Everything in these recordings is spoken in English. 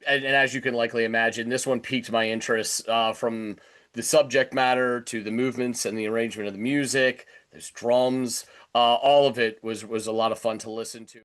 and as you can likely imagine, this one piqued my interest from the subject matter to the movements and the arrangement of the music. There's drums. All of it was a lot of fun to listen to.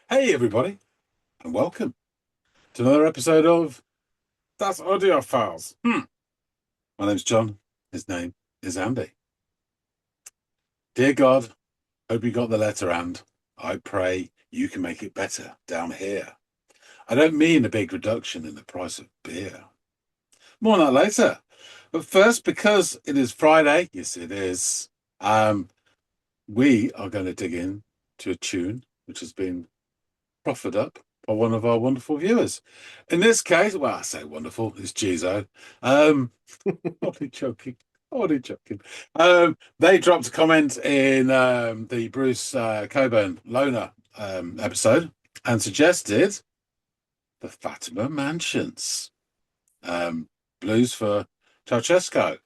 Hey, everybody, and welcome to another episode of That's Audiophiles. My name's John. His name is Andy. Dear God, hope you got the letter, and I pray you can make it better down here. I don't mean a big reduction in the price of beer. More on that later. But first, because it is Friday, yes, it is, we are going to dig in to a tune which has been proffered up by one of our wonderful viewers. In this case, well, I say wonderful, it's Gizo. Only joking. Only joking. They dropped a comment in the Bruce Coburn Loner episode and suggested the Fatima Mansions. Blues for Ceausescu.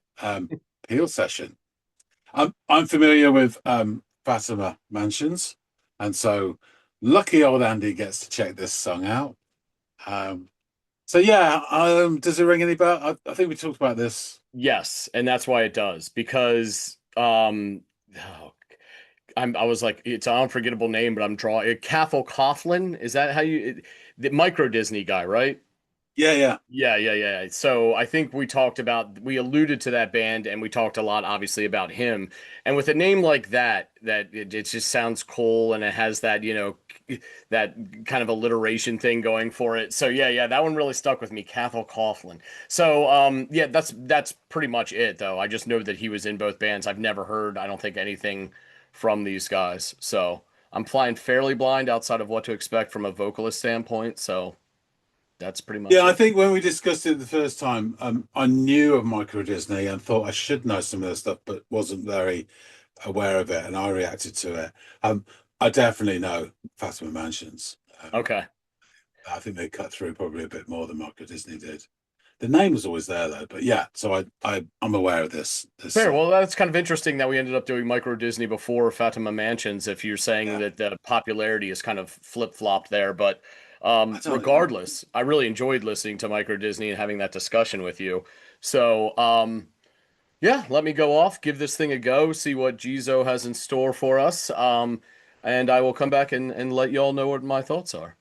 Peel session. I'm familiar with Fatima Mansions, and so lucky old Andy gets to check this song out. So yeah, does it ring any bell? I think we talked about this. Yes, and that's why it does because oh, I was like it's an unforgettable name, but I'm drawing Cathal Coughlin. Is that how the micro Disney guy, right? Yeah, yeah. Yeah. So I think we alluded to that band and we talked a lot, obviously, about him. And with a name like that, it just sounds cool and it has that, that kind of alliteration thing going for it. So yeah, that one really stuck with me, Cathal Coughlin. So yeah, that's pretty much it though. I just know that he was in both bands. I've never heard, I don't think, anything from these guys. So I'm flying fairly blind outside of what to expect from a vocalist standpoint. So that's pretty much Yeah, I it. think when we discussed it the first time, I knew of Micro Disney and thought I should know some of the stuff, but wasn't very aware of it, and I reacted to it. I definitely know Fatima Mansions. Okay. I think they cut through probably a bit more than Micro Disney did. The name was always there though, but yeah, so I'm aware of this Fair. song. Well, that's kind of interesting that we ended up doing Micro Disney before Fatima Mansions, if you're saying Yeah, that the popularity is kind of flip-flopped there. But I don't know. regardless, I really enjoyed listening to Micro Disney and having that discussion with you. So, yeah, let me go off, give this thing a go, see what Jizo has in store for us. And I will come back and let y'all know what my thoughts are.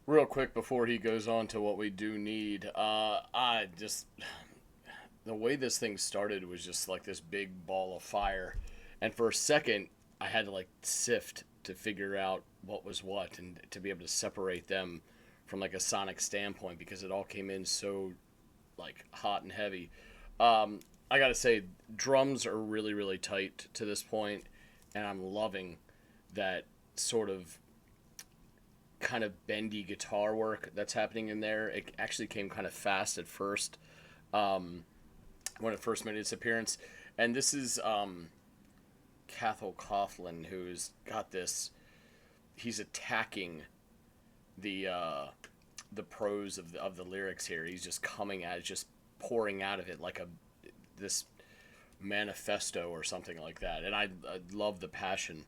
Real quick before he goes on to what we do need, I just the way this thing started was just like this big ball of fire, and for a second I had to like sift to figure out what was what and to be able to separate them from like a sonic standpoint because it all came in so like hot and heavy. I gotta say, drums are really tight to this point, and I'm loving that sort of kind of bendy guitar work that's happening in there. It actually came kind of fast at first, um, when it first made its appearance. And this is Cathal Coughlin, who's got this. He's attacking the prose of the lyrics here. He's just coming at it, just pouring out of it like a this manifesto or something like that. And I love the passion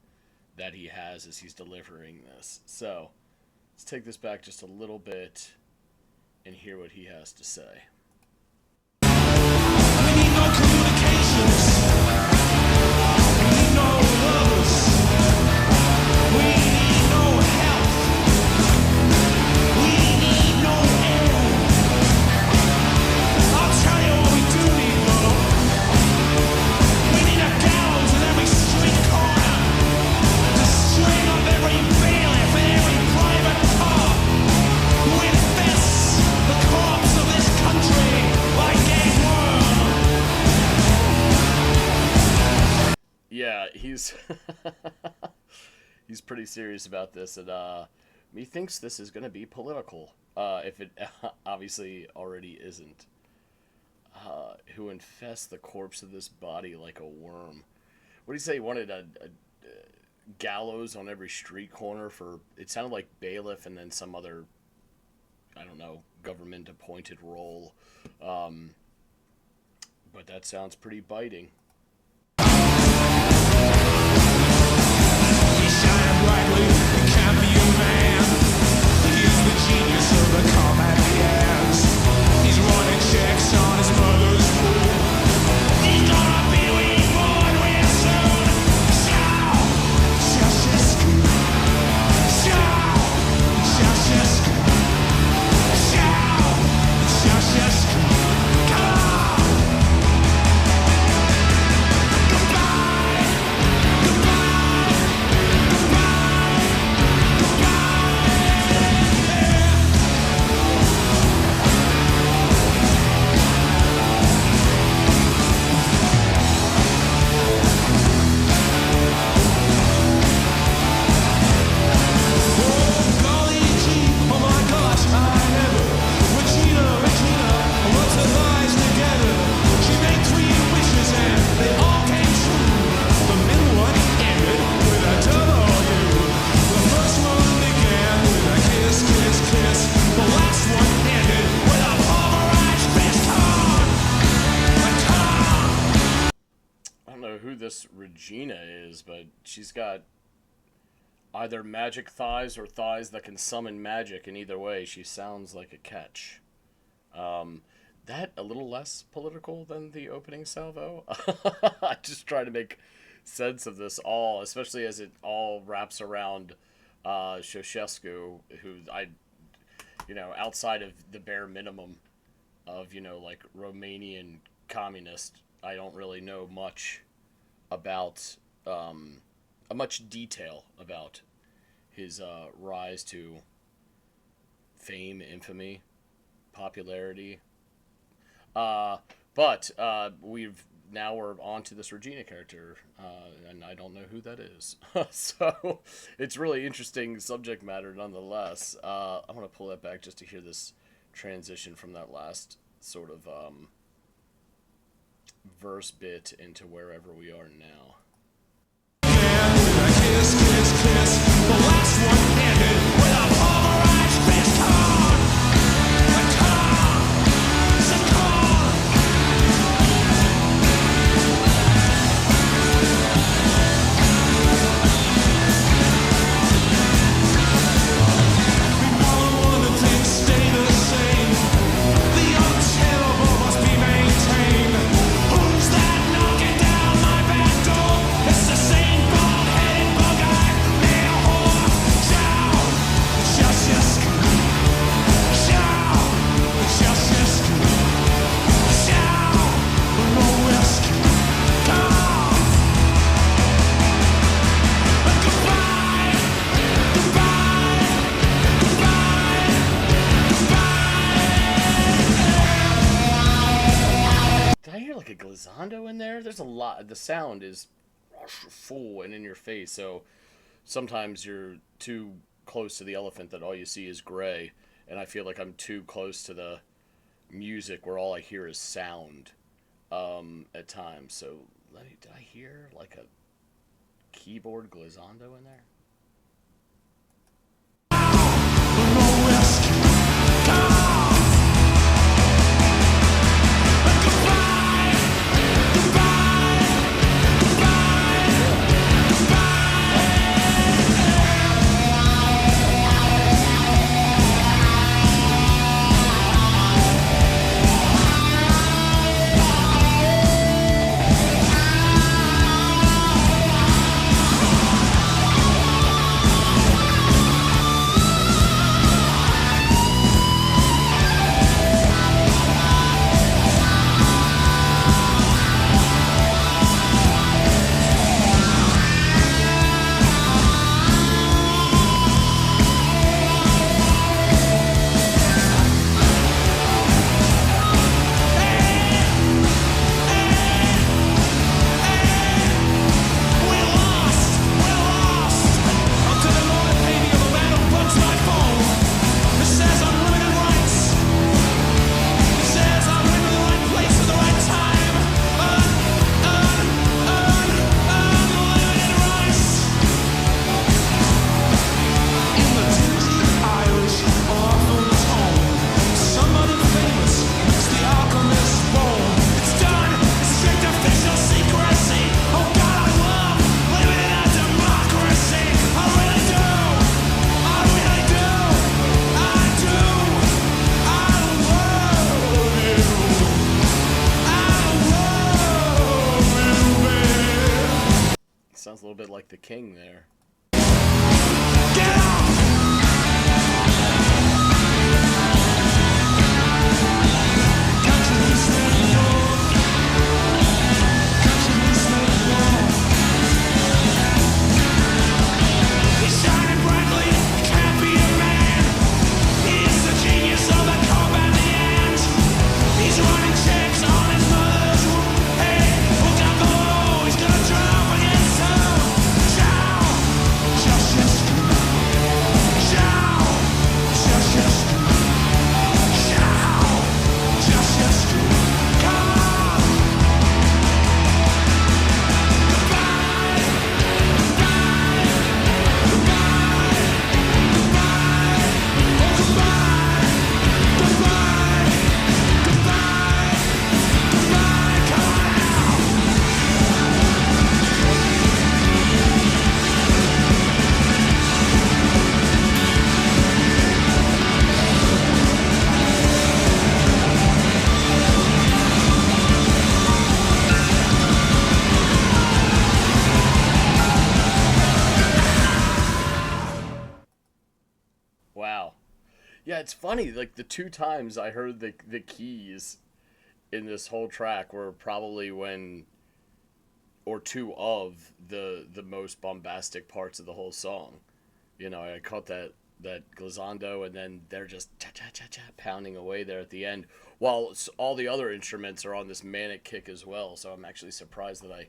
that he has as he's delivering this. So let's take this back just a little bit and hear what he has to say. We need no communications. We need no lovers. We need no health. We need no air. I'll tell you what we do need, though. We need a gallows in every street corner to string up every bailiff and every private car who infests the corpse of this country like a worm. Yeah, he's he's pretty serious about this, and he thinks this is going to be political. If it obviously already isn't. Who infests the corpse of this body like a worm? What do you say? He wanted a gallows on every street corner for. It sounded like bailiff and then some other, I don't know, government appointed role. But that sounds pretty biting. He shine brightly, he can't be a man. He's the genius of the combat hands. He's running checks on his mother's pool. He's gonna be reborn real soon. Shout, Ceausescu. Shout, Ceausescu. Shout, Ceausescu. Come on. Goodbye. Goodbye. I don't know who this Regina is, but she's got either magic thighs or thighs that can summon magic, and either way, she sounds like a catch. That a little less political than the opening salvo. I just try to make sense of this all, especially as it all wraps around Ceausescu, who outside of the bare minimum of, like Romanian communist, I don't really know much about, much detail about his rise to fame, infamy, popularity. But we're on to this Regina character, and I don't know who that is. So it's really interesting subject matter nonetheless. I want to pull that back just to hear this transition from that last sort of verse bit into wherever we are now. Did I hear like a glissando in there? There's a lot. The sound is full and in your face, so sometimes you're too close to the elephant that all you see is gray, and I feel like I'm too close to the music where all I hear is sound at times. So did I hear like a keyboard glissando in there? Sounds a little bit like the King there. Wow. Yeah, it's funny. Like the two times I heard the keys in this whole track were probably when, or two of the most bombastic parts of the whole song. You know, I caught that glissando, and then they're just cha cha cha cha pounding away there at the end, while all the other instruments are on this manic kick as well. So I'm actually surprised that I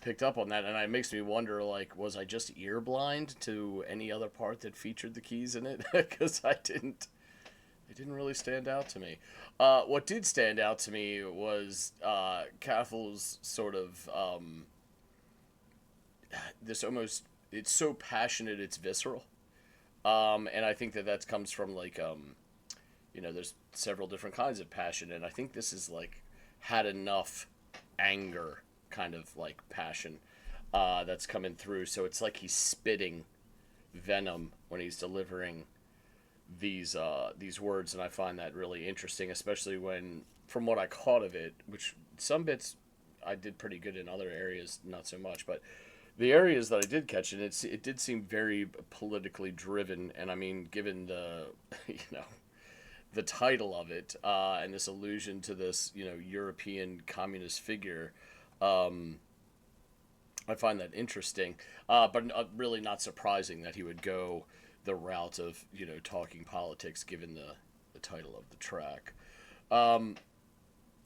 picked up on that, and it makes me wonder, like, was I just ear blind to any other part that featured the keys in it? Because it didn't really stand out to me. What did stand out to me was Caffel's sort of this almost, it's so passionate, it's visceral. And I think that comes from like there's several different kinds of passion, and I think this is like had enough anger kind of like passion that's coming through. So it's like he's spitting venom when he's delivering these words, and I find that really interesting, especially when, from what I caught of it, which some bits I did pretty good in, other areas not so much, but the areas that I did catch it did seem very politically driven, and I mean, given the the title of it and this allusion to this European communist figure, I find that interesting, but really not surprising that he would go the route of talking politics, given the title of the track.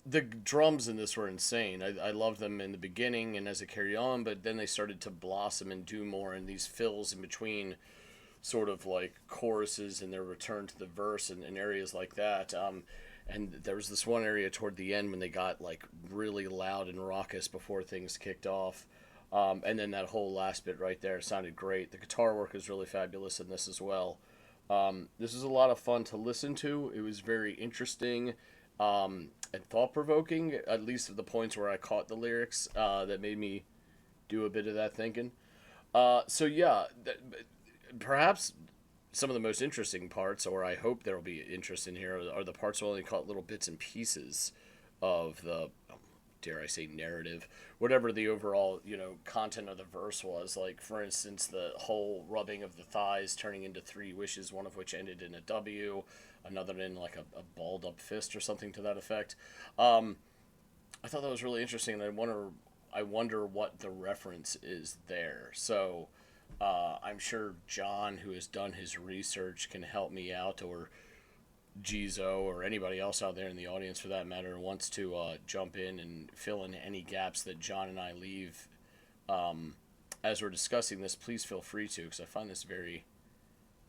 The drums in this were insane. I loved them in the beginning and as it carried on, but then they started to blossom and do more, and these fills in between sort of like choruses and their return to the verse and areas like that. And there was this one area toward the end when they got like really loud and raucous before things kicked off. And then that whole last bit right there sounded great. The guitar work is really fabulous in this as well. This is a lot of fun to listen to. It was very interesting and thought provoking, at least at the points where I caught the lyrics that made me do a bit of that thinking. So, yeah, perhaps some of the most interesting parts, or I hope there will be interest in here, are the parts where I only caught little bits and pieces of the, dare I say, narrative, whatever the overall, content of the verse was. Like, for instance, the whole rubbing of the thighs turning into three wishes, one of which ended in a W, another in like a balled up fist or something to that effect. I thought that was really interesting, and I wonder what the reference is there. So I'm sure John, who has done his research, can help me out, or Gizo, or anybody else out there in the audience for that matter, wants to jump in and fill in any gaps that John and I leave as we're discussing this. Please feel free to, because I find this very,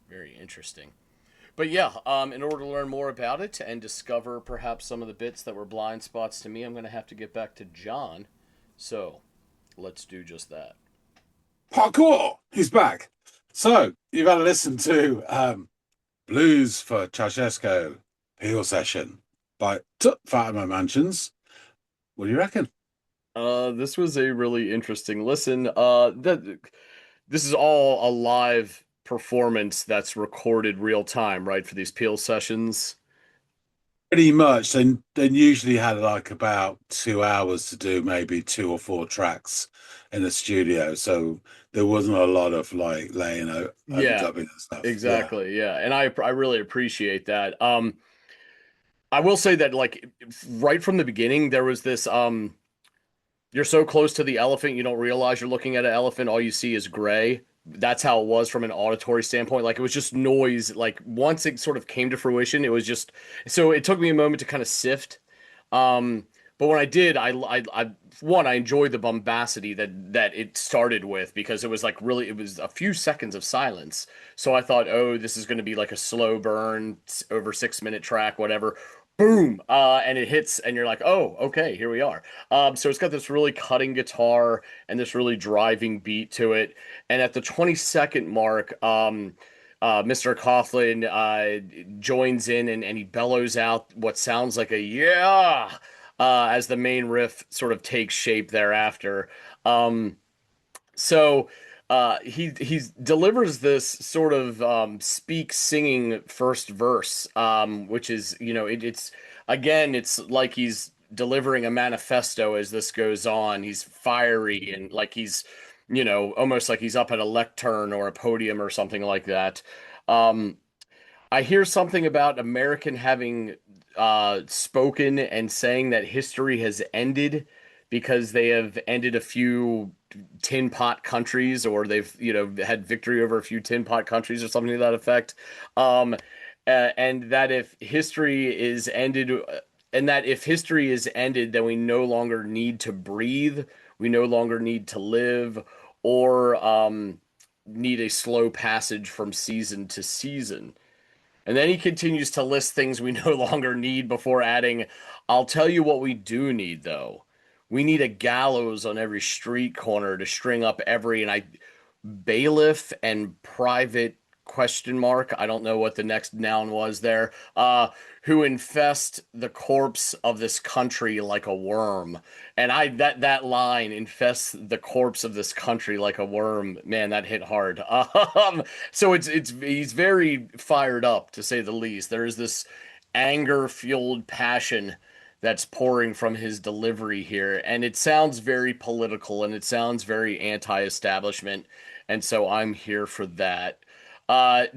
very interesting. But yeah, in order to learn more about it and discover perhaps some of the bits that were blind spots to me, I'm going to have to get back to John. So let's do just that. Parkour! He's back. So, you've had to listen to Blues for Ceausescu, Peel Session by Fatima Mansions. What do you reckon? This was a really interesting listen. This is all a live performance that's recorded real time, right, for these Peel sessions. Pretty much. They usually had like about 2 hours to do maybe 2 or 4 tracks in the studio. So there wasn't a lot of like laying out Yeah, overdubbing and stuff. Yeah. exactly. Yeah, and I really appreciate that. I will say that like right from the beginning there was this you're so close to the elephant, you don't realize you're looking at an elephant. All you see is gray. That's how it was from an auditory standpoint. Like it was just noise. Like once it sort of came to fruition, it was just. So it took me a moment to kind of sift. But when I did, I enjoyed the bombacity that it started with, because it was like really, it was a few seconds of silence. So I thought, oh, this is going to be like a slow burn over 6 minute track, whatever. Boom, and it hits, and you're like, oh, okay, here we are. So it's got this really cutting guitar and this really driving beat to it. And at the 20-second mark, Mr. Coughlin joins in, and he bellows out what sounds like a yeah as the main riff sort of takes shape thereafter. Um, so he delivers this sort of speak singing first verse, which is it's again it's like he's delivering a manifesto as this goes on. He's fiery and like he's almost like he's up at a lectern or a podium or something like that. Um, I hear something about American having spoken and saying that history has ended because they have ended a few tin pot countries, or they've had victory over a few tin pot countries or something to that effect. Um, and that if history is ended, and that if history is ended, then we no longer need to breathe, we no longer need to live, or need a slow passage from season to season. And then he continues to list things we no longer need before adding, I'll tell you what we do need, though. We need a gallows on every street corner to string up bailiff and private question mark. I don't know what the next noun was there. Who infest the corpse of this country like a worm. And that line, infests the corpse of this country like a worm, man, that hit hard. So it's he's very fired up, to say the least. There is this anger fueled passion that's pouring from his delivery here, and it sounds very political and it sounds very anti-establishment, and so I'm here for that.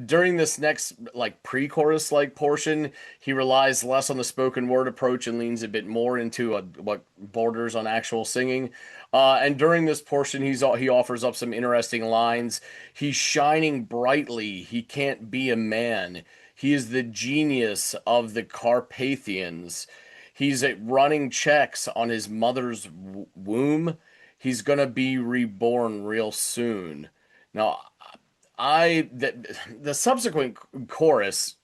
During this next like pre-chorus like portion, he relies less on the spoken word approach and leans a bit more into what borders on actual singing. And during this portion, he offers up some interesting lines. He's shining brightly. He can't be a man. He is the genius of the Carpathians. He's running checks on his mother's womb. He's gonna be reborn real soon. Now, the subsequent chorus,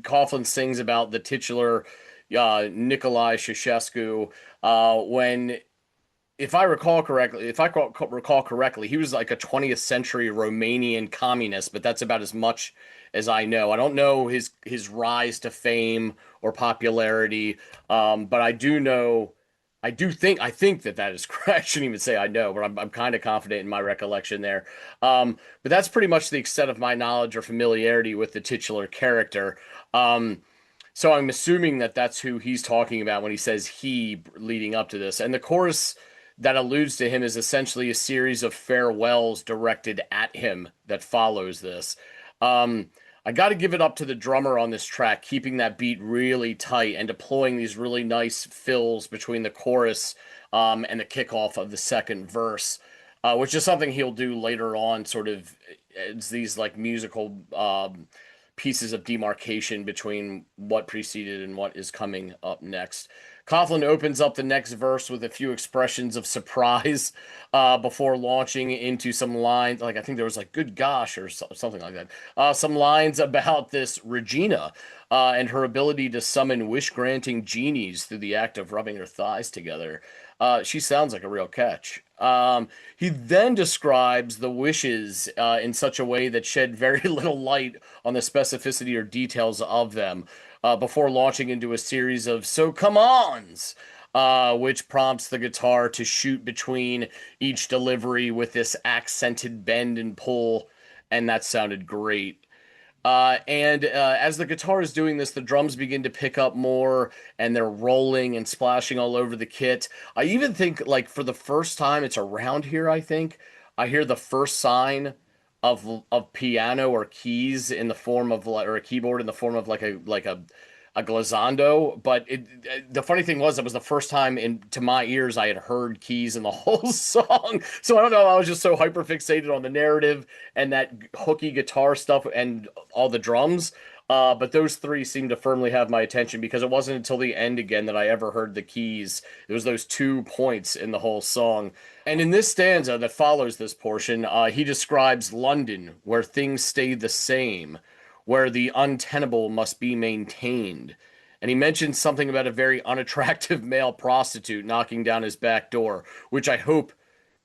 Coughlin sings about the titular Nicolae Ceausescu, when, if I recall correctly, recall correctly, he was like a 20th century Romanian communist, but that's about as much as I know. I don't know his rise to fame or popularity, but I think that is correct. I shouldn't even say I know, but I'm kind of confident in my recollection there. But that's pretty much the extent of my knowledge or familiarity with the titular character. Um, so I'm assuming that that's who he's talking about when he says he leading up to this. And the chorus that alludes to him is essentially a series of farewells directed at him that follows this. Um, I got to give it up to the drummer on this track, keeping that beat really tight and deploying these really nice fills between the chorus and the kickoff of the second verse, which is something he'll do later on, sort of as these like musical pieces of demarcation between what preceded and what is coming up next. Coughlin opens up the next verse with a few expressions of surprise before launching into some lines. Like, I think there was like, good gosh, or something like that. Some lines about this Regina and her ability to summon wish granting genies through the act of rubbing her thighs together. She sounds like a real catch. He then describes the wishes in such a way that shed very little light on the specificity or details of them before launching into a series of "so come ons," which prompts the guitar to shoot between each delivery with this accented bend and pull, and that sounded great. And as the guitar is doing this, the drums begin to pick up more, and they're rolling and splashing all over the kit. I even think, like, for the first time, it's around here, I think, I hear the first sign of piano or keys in the form of like, or a keyboard in the form of like a glissando. But the funny thing was, it was the first time in to my ears I had heard keys in the whole song. So I don't know, I was just so hyper fixated on the narrative and that hooky guitar stuff and all the drums. But those three seemed to firmly have my attention because it wasn't until the end again that I ever heard the keys. It was those 2 points in the whole song. And in this stanza that follows this portion, he describes London, where things stay the same, where the untenable must be maintained. And he mentions something about a very unattractive male prostitute knocking down his back door, which I hope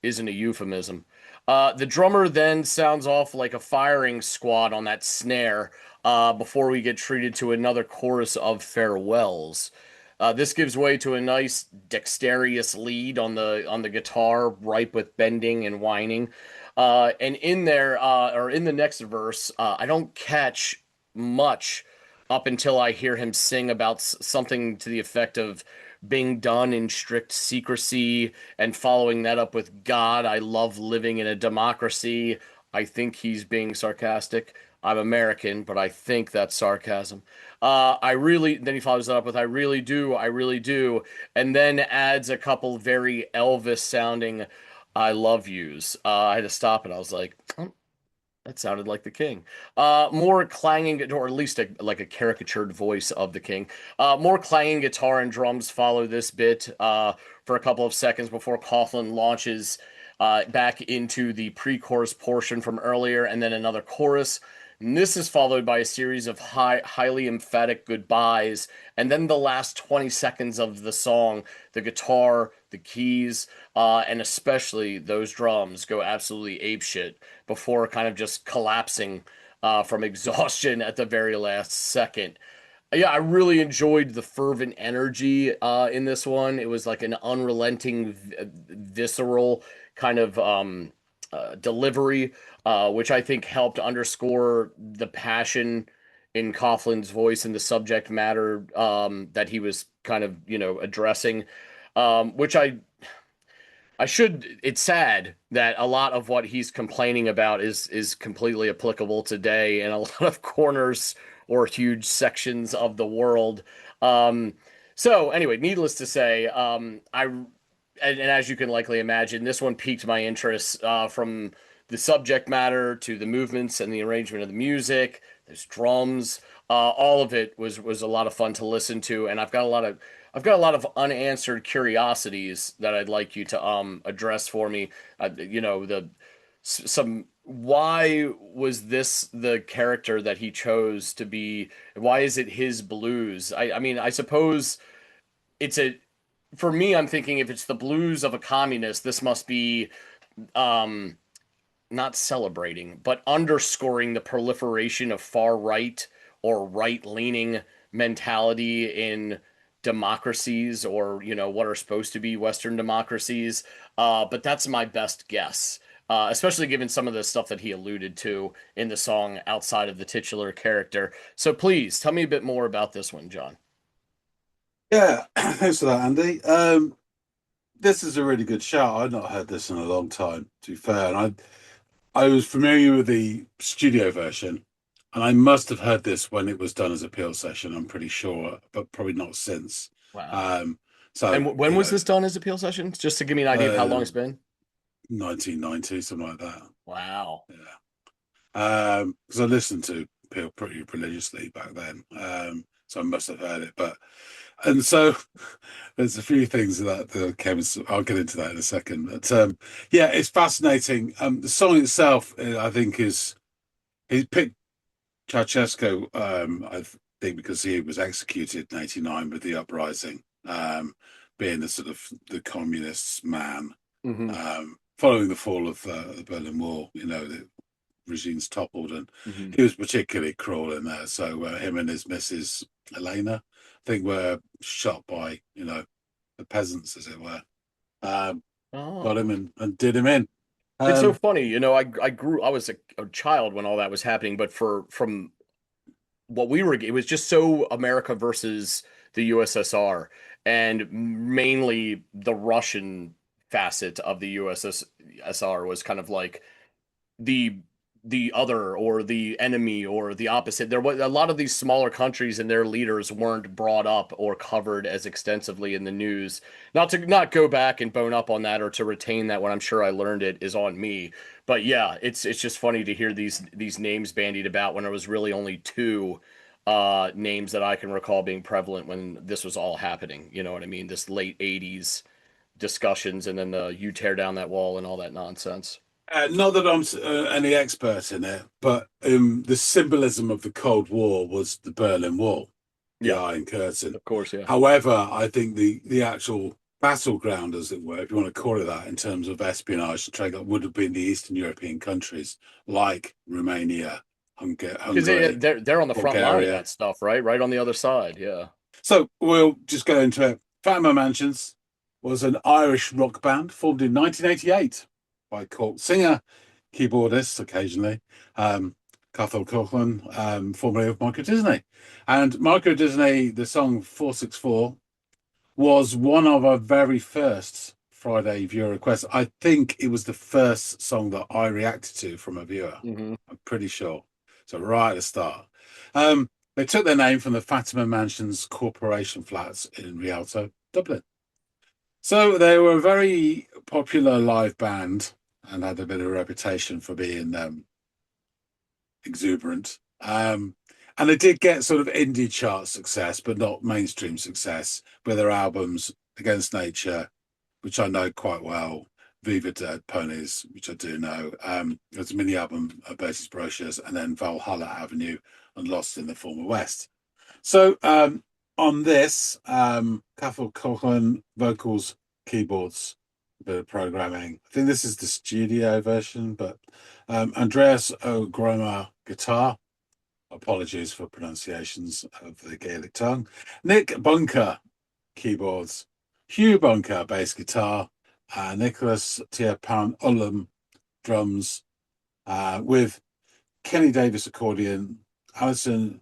isn't a euphemism. The drummer then sounds off like a firing squad on that snare before we get treated to another chorus of farewells. This gives way to a nice dexterous lead on the guitar, ripe with bending and whining. And in there, or in the next verse, I don't catch much up until I hear him sing about something to the effect of being done in strict secrecy, and following that up with God, I love living in a democracy. I think he's being sarcastic. I'm American, but I think that's sarcasm. Then he follows it up with, I really do, and then adds a couple very Elvis sounding I love yous. I had to stop and I was like, oh, that sounded like the king. More clanging, or at least like a caricatured voice of the king. More clanging guitar and drums follow this bit for a couple of seconds before Coughlin launches back into the pre-chorus portion from earlier, and then another chorus. And this is followed by a series of highly emphatic goodbyes, and then the last 20 seconds of the song, the guitar, the keys, and especially those drums go absolutely apeshit before kind of just collapsing from exhaustion at the very last second. Yeah, I really enjoyed the fervent energy in this one. It was like an unrelenting, visceral kind of delivery, which I think helped underscore the passion in Coughlin's voice and the subject matter that he was kind of, addressing. Which it's sad that a lot of what he's complaining about is completely applicable today in a lot of corners or huge sections of the world. So anyway, needless to say, and as you can likely imagine, this one piqued my interest from the subject matter to the movements and the arrangement of the music. There's drums. All of it was a lot of fun to listen to, and I've got a lot of unanswered curiosities that I'd like you to address for me. Some why was this the character that he chose to be? Why is it his blues? I mean, I suppose it's a for me, I'm thinking if it's the blues of a communist, this must be um not celebrating, but underscoring the proliferation of far right or right leaning mentality in democracies, or, what are supposed to be Western democracies. But that's my best guess. Especially given some of the stuff that he alluded to in the song outside of the titular character. So please tell me a bit more about this one, John. Yeah, thanks for that, Andy. This is a really good shout. I've not heard this in a long time, to be fair. And I was familiar with the studio version, and I must have heard this when it was done as a Peel session, I'm pretty sure, but probably not since. Wow. Um, And so, when was this done as appeal sessions? Just to give me an idea of how long uh, it's been. 1990, something like that. Wow. Yeah. Because I listened to Peel pretty religiously back then. So I must have heard it. And so there's a few things that came. I'll get into that in a second. But yeah, it's fascinating. The song itself, I think, is he picked Ceausescu. I think because he was executed in '89 with the uprising, being the sort of the communists' man, Hmm. following the fall of the Berlin Wall. The regime's toppled, and Hmm. he was particularly cruel in there. So him and his missus Elena, I think, were shot by the peasants, as it were. Um, got Oh. him and did him in. It's so Um, funny, I was a child when all that was happening, but from what we were, it was just so America versus the USSR, and mainly the Russian facet of the USSR was kind of like the the other or the enemy or the opposite. There was a lot of these smaller countries and their leaders weren't brought up or covered as extensively in the news. Not to not go back and bone up on that or to retain that when I'm sure I learned it is on me. But yeah, it's just funny to hear these names bandied about when there was really only two names that I can recall being prevalent when this was all happening. You know what I mean? This late 80s discussions, and then the you tear down that wall and all that nonsense. not that I'm any expert in it, but the symbolism of the Cold War was the Berlin Wall, the Yeah, Iron Curtain. of course, yeah. However, I think the actual battleground, as it were, if you want to call it that, in terms of espionage and trade, would have been the Eastern European countries like Romania, Because Hungary, they're on the front line of Bulgaria. that stuff, right? Right on the other side. Yeah. So we'll just go into it. Fatima Mansions was an Irish rock band formed in 1988 by singer, keyboardist occasionally, Cathal Coughlan, formerly of Micro Disney. And Micro Disney, the song 464, was one of our very first Friday viewer requests. I think it was the first song that I reacted to from a viewer. Hmm. I'm pretty sure. So right at the start. Um, they took their name from the Fatima Mansions Corporation flats in Rialto, Dublin. So they were a very popular live band and had a bit of a reputation for being exuberant. And they did get sort of indie chart success, but not mainstream success with their albums Against Nature, which I know quite well, Viva Dead Ponies, which I do know. There's a mini album, Bertie's Brochures, and then Valhalla Avenue and Lost in the Former West. So on this, Cathal Coughlin, vocals, keyboards, a bit of programming. I think this is the studio version, but Andreas O'Groma, guitar. Apologies for pronunciations of the Gaelic tongue. Nick Bunker, keyboards. Hugh Bunker, bass guitar. Nicholas Tierpan Ullum, drums. With Kenny Davis, accordion. Alison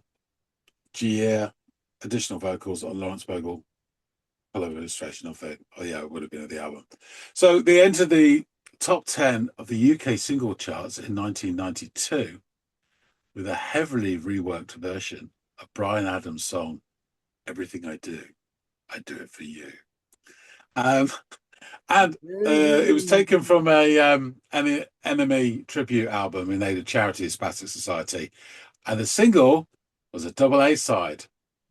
Gier, additional vocals on Lawrence Bogle. Color illustration of it. Oh, yeah, it would have been of the album. So they entered the top 10 of the UK single charts in 1992 with a heavily reworked version of Brian Adams' song, Everything I Do It For You. Um, and it was taken from an Enemy tribute album in aid of Charity Spastic Society. And the single was a double A side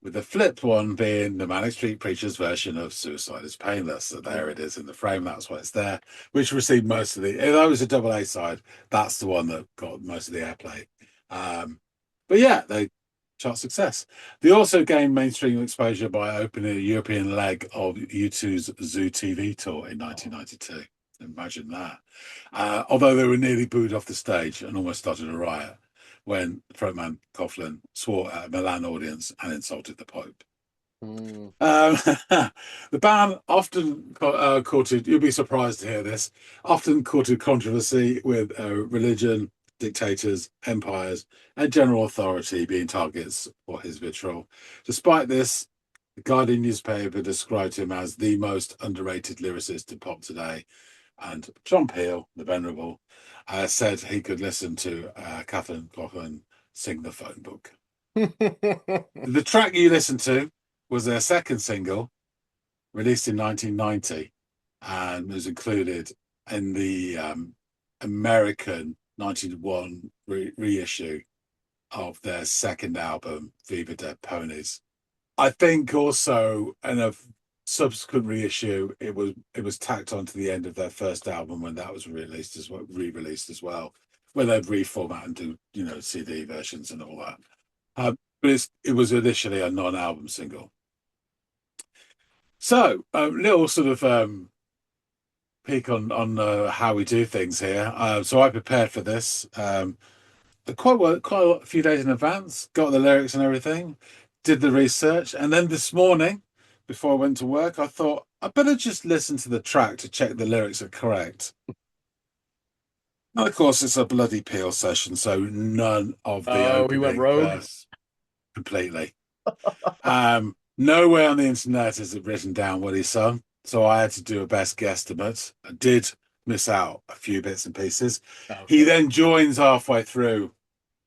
with the flipped one being the Manic Street Preacher's version of Suicide is Painless. So there it is in the frame. That's why it's there, which received most of the. That was a double A side. That's the one that got most of the airplay. But yeah, they chart success. They also gained mainstream exposure by opening a European leg of U2's Zoo TV tour in 1992. Imagine that. Although they were nearly booed off the stage and almost started a riot when frontman Coughlin swore at a Milan audience and insulted the Pope. Mm. The band often courted, you'll be surprised to hear this, often courted controversy with religion, dictators, empires, and general authority being targets for his vitriol. Despite this, the Guardian newspaper described him as the most underrated lyricist in pop today. And John Peel, the Venerable, said he could listen to Catherine Coughlin sing the phone book. The track you listened to was their second single, released in 1990, and was included in the American 91 reissue of their second album, Viva Dead Ponies. I think also in a subsequent reissue, it was tacked onto the end of their first album when that was released as well, re-released as well, where they'd reformat and do CD versions and all that. But it was initially a non-album single. So a little sort of peek on how we do things here. So I prepared for this quite a few days in advance, got the lyrics and everything, did the research, and then this morning, before I went to work, I thought I better just listen to the track to check the lyrics are correct. And of course, it's a bloody Peel session, so none of the He went opening rogue verse completely. Nowhere on the internet is it written down what he sung, so I had to do a best guesstimate. I did miss out a few bits and pieces. Okay. He then joins halfway through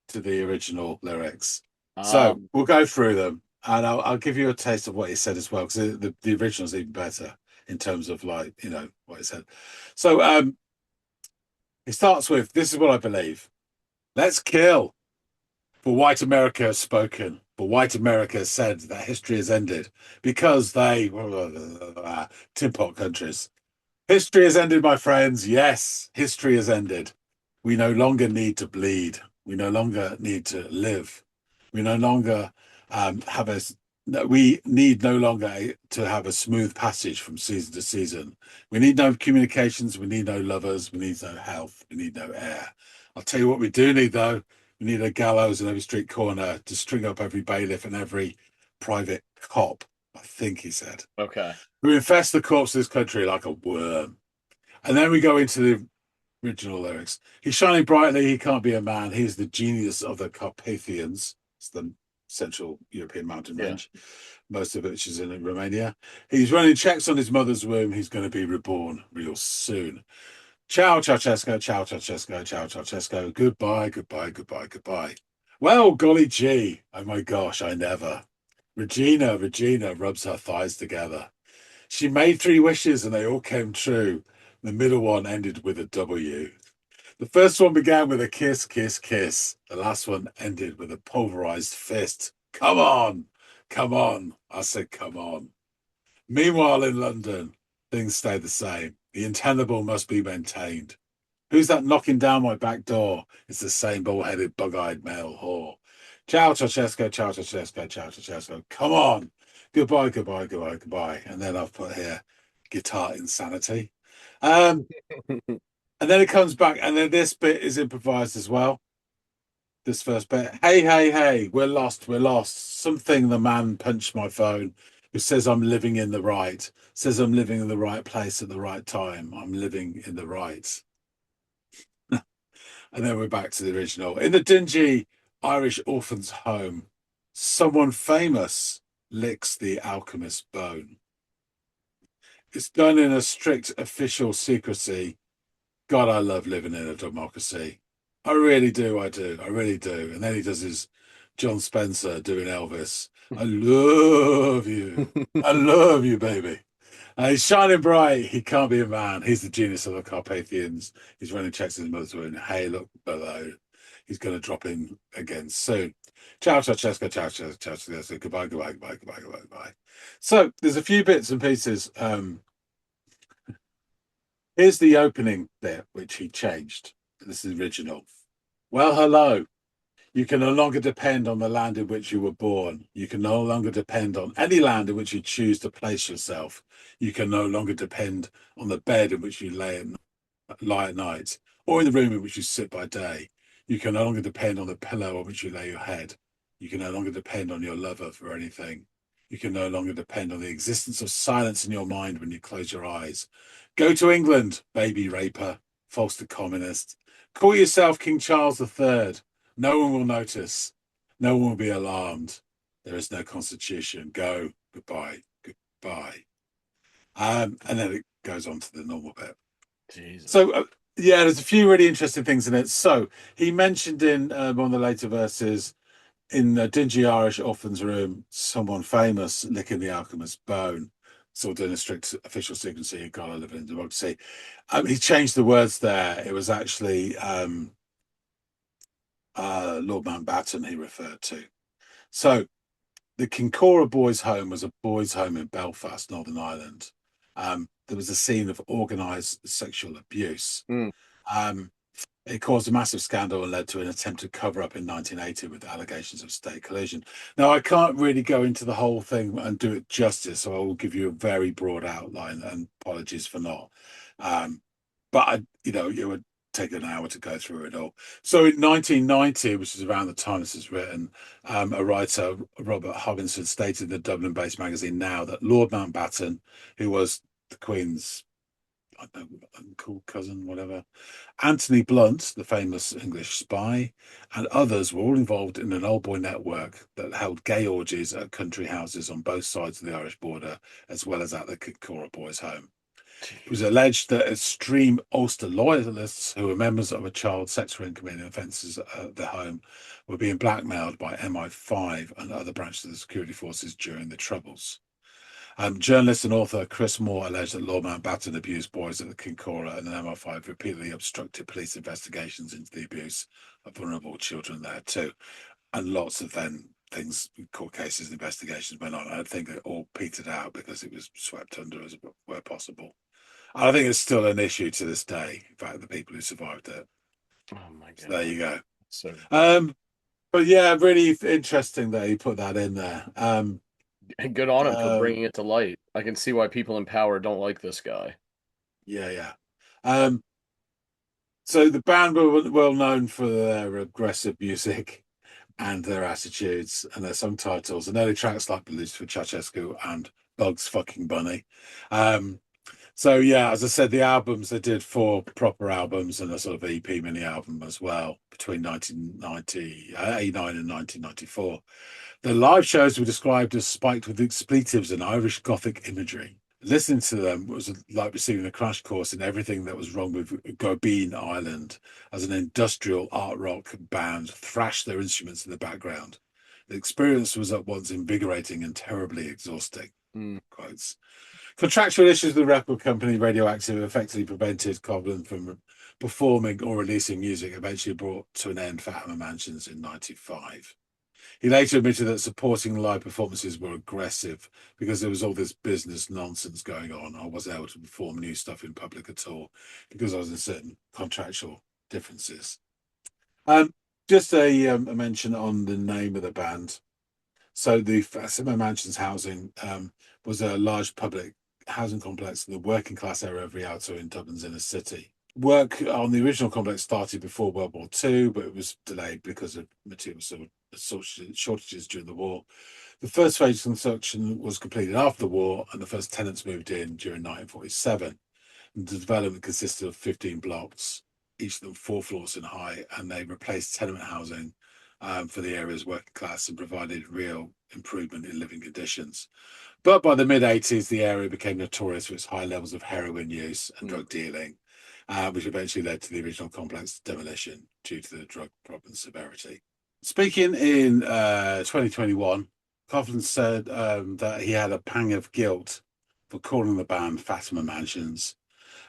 to the original lyrics. So we'll go through them, and I'll give you a taste of what he said as well, because the original's even better in terms of what he said. So it starts with, "This is what I believe. Let's kill. For white America has spoken. For white America has said that history has ended because they tin pot countries. History has ended, my friends. Yes, history has ended. We no longer need to bleed. We no longer need to live. We no longer we need no longer to have a smooth passage from season to season. We need no communications. We need no lovers. We need no health. We need no air. I'll tell you what we do need, though. We need a gallows in every street corner to string up every bailiff and every private cop," I think he said. Okay. "Who infest the corpse of this country like a worm." And then we go into the original lyrics. "He's shining brightly. He can't be a man. He's the genius of the Carpathians." It's the Central European mountain range, most of which is in Romania. "He's running checks on his mother's womb. He's going to be reborn real soon. Ciao, Ceausescu, ciao, Ceausescu, ciao, Ceausescu. Goodbye, goodbye, goodbye, goodbye. Well, golly gee. Oh my gosh, I never. Regina rubs her thighs together. She made 3 wishes and they all came true. The middle one ended with a W. The first one began with a kiss, kiss, kiss. The last one ended with a pulverized fist. Come on, come on. I said, come on. Meanwhile, in London, things stay the same. The untenable must be maintained. Who's that knocking down my back door? It's the same bull-headed, bug-eyed male whore. Ciao, Ceausescu, ciao, Ceausescu, ciao, Ceausescu. Come on. Goodbye, goodbye, goodbye, goodbye. And then I've put here, guitar insanity. And then it comes back, and then this bit is improvised as well. This first bit. Hey, hey, hey, we're lost, we're lost. Something the man punched my phone who says I'm living in the right, says I'm living in the right place at the right time. I'm living in the right. And then we're back to the original. In the dingy Irish orphan's home, someone famous licks the alchemist's bone. It's done in a strict official secrecy. God, I love living in a democracy. I really do. I do. I really do. And then he does his John Spencer doing Elvis. I love you. I love you, baby. He's shining bright. He can't be a man. He's the genius of the Carpathians. He's running checks in his mother's womb. Hey, look below. He's going to drop in again soon. Ciao, Ceausescu, ciao, Ceausescu, goodbye, goodbye, goodbye, goodbye, goodbye, goodbye. So there's a few bits and pieces. Here's the opening bit, which he changed. This is original. Well, hello. You can no longer depend on the land in which you were born. You can no longer depend on any land in which you choose to place yourself. You can no longer depend on the bed in which you lie at night, or in the room in which you sit by day. You can no longer depend on the pillow on which you lay your head. You can no longer depend on your lover for anything. You can no longer depend on the existence of silence in your mind when you close your eyes. Go to England, baby raper, false to communist. Call yourself King Charles III. No one will notice. No one will be alarmed. There is no constitution. Go. Goodbye. Goodbye. And then it goes on to the normal bit. Jesus. So, yeah, there's a few really interesting things in it. So he mentioned in one of the later verses, in a dingy Irish orphan's room, someone famous licking the alchemist's bone. So doing a strict official secrecy, you gotta live in democracy. He changed the words there. It was actually Lord Mountbatten he referred to. So the Kincora Boys' Home was a boys' home in Belfast, Northern Ireland. There was a scene of organised sexual abuse. Mm. It caused a massive scandal and led to an attempted cover-up in 1980 with allegations of state collusion. Now, I can't really go into the whole thing and do it justice, so I will give you a very broad outline, and apologies for not. But it would take an hour to go through it all. So in 1990, which is around the time this is written, a writer, Robert Hobinson, stated in the Dublin-based magazine Now that Lord Mountbatten, who was the Queen's, I don't know, uncle, cousin, whatever, Anthony Blunt, the famous English spy, and others were all involved in an old boy network that held gay orgies at country houses on both sides of the Irish border, as well as at the Kincora Boys' Home. It was alleged that extreme Ulster loyalists who were members of a child sex ring committing offences at their home were being blackmailed by MI5 and other branches of the security forces during the Troubles. Journalist and author Chris Moore alleged that Lord Mountbatten abused boys at the Kincora, and the MI5 repeatedly obstructed police investigations into the abuse of vulnerable children there too. And lots of court cases and investigations went on. I think it all petered out because it was swept under as where possible. I think it's still an issue to this day. In fact, the people who survived it. Oh my god. So there you go. So but yeah, really interesting that he put that in there. and good on him for bringing it to light. I can see why people in power don't like this guy. Yeah. So the band were well known for their aggressive music and their attitudes and their song titles and early tracks like Blues for Ceausescu and Bugs Fucking Bunny. So yeah, as I said, the albums, they did 4 proper albums and a sort of EP mini album as well between 1989 and 1994. The live shows were described as spiked with expletives and Irish Gothic imagery. Listening to them was like receiving a crash course in everything that was wrong with Gobeen Island, as an industrial art rock band thrashed their instruments in the background. The experience was at once invigorating and terribly exhausting. Quotes. Contractual issues with the record company Radioactive effectively prevented Coghlan from performing or releasing music, eventually brought to an end Fatima Mansions in 1995. He later admitted that supporting live performances were aggressive because there was all this business nonsense going on. I wasn't able to perform new stuff in public at all because I was in certain contractual differences. Just a mention on the name of the band. So the Fatima Mansions housing was a large public housing complex in the working class area of Rialto in Dublin's inner city. Work on the original complex started before World War II, but it was delayed because of material shortages during the war. The first phase of construction was completed after the war, and the first tenants moved in during 1947. And the development consisted of 15 blocks, each of them 4 floors in height, and they replaced tenement housing for the area's working class and provided real improvement in living conditions. But by the mid-80s, the area became notorious for its high levels of heroin use and drug dealing, which eventually led to the original complex demolition due to the drug problem's severity. Speaking in 2021, Coghlan said that he had a pang of guilt for calling the band Fatima Mansions,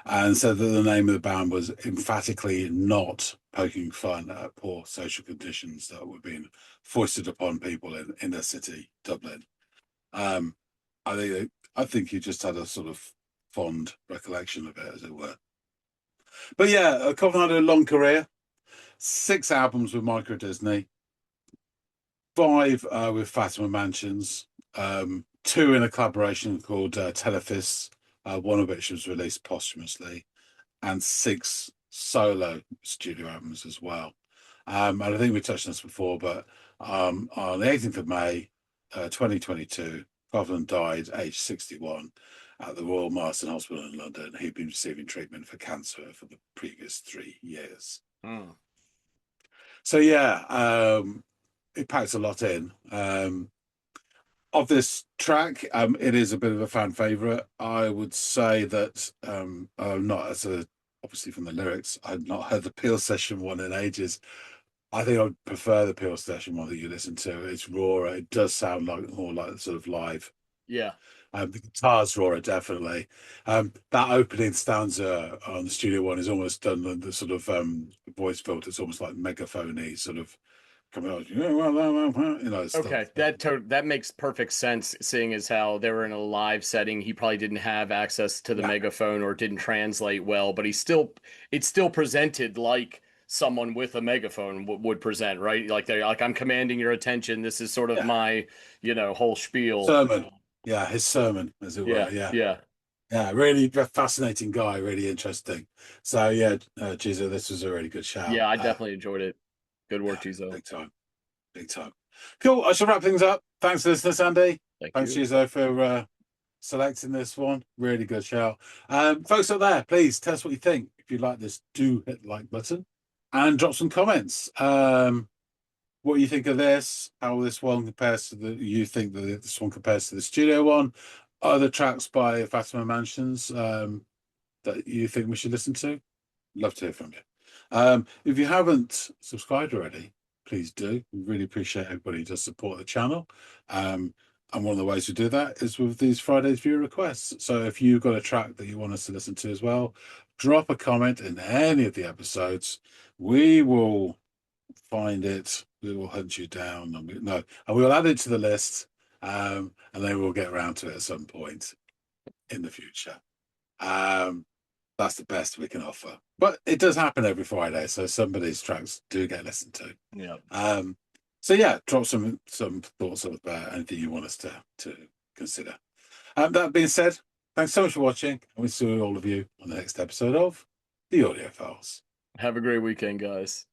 and said that the name of the band was emphatically not poking fun at poor social conditions that were being foisted upon people in their city, Dublin. Um, I think he just had a sort of fond recollection of it, as it were. But yeah, Coven had a long career, 6 albums with Micro Disney, 5 with Fatima Mansions, 2 in a collaboration called Telephis, one of which was released posthumously, and 6 solo studio albums as well. And I think we touched on this before, but on the 18th of May, 2022, Coven died aged 61 at the Royal Marsden Hospital in London. He'd been receiving treatment for cancer for the previous 3 years. So yeah, it packs a lot in. Of this track, it is a bit of a fan favorite. I would say that not as a obviously from the lyrics, I've not heard the Peel Session one in ages. I think I would prefer the Peel Session one that you listen to. It's rawer. It does sound like more like sort of live. Yeah. The guitar's rawer, definitely. That opening stanza on the studio one is almost done the sort of voice filter. It's almost like megaphony, sort of coming out. Okay, Stuff. that makes perfect sense, seeing as how they were in a live setting. He probably didn't have access to the Yeah. megaphone or didn't translate well, but it's still presented like someone with a megaphone would present, right? Like they're like, I'm commanding your attention. This is sort of Yeah. my, whole spiel. Sermon. Yeah, his sermon, as it Yeah, were. Yeah. yeah, Yeah, really fascinating guy, really interesting. So yeah, Giza, this was a really good shout. yeah. I definitely enjoyed it. Good work, Yeah, Tizo. big time, big time. Cool. I shall wrap things up. Thanks, listeners, Andy. Thank Thanks, you. Giza, for selecting this one. Really good shout. Folks out there, please tell us what you think. If you like this, do hit the like button and drop some comments. What you think of this? How this one compares to you think that this one compares to the studio one? Other tracks by Fatima Mansions that you think we should listen to? Love to hear from you. If you haven't subscribed already, please do. We really appreciate everybody who does support the channel. And one of the ways we do that is with these Fridays viewer requests. So if you've got a track that you want us to listen to as well, drop a comment in any of the episodes. We will find it. We will hunt you down. And we will add it to the list. And then we'll get around to it at some point in the future. That's the best we can offer. But it does happen every Friday, so some of these tracks do get listened to. Yeah. So yeah, drop some thoughts of anything you want us to consider. That being said, thanks so much for watching, and we'll see all of you on the next episode of the Audiophiles. Have a great weekend, guys.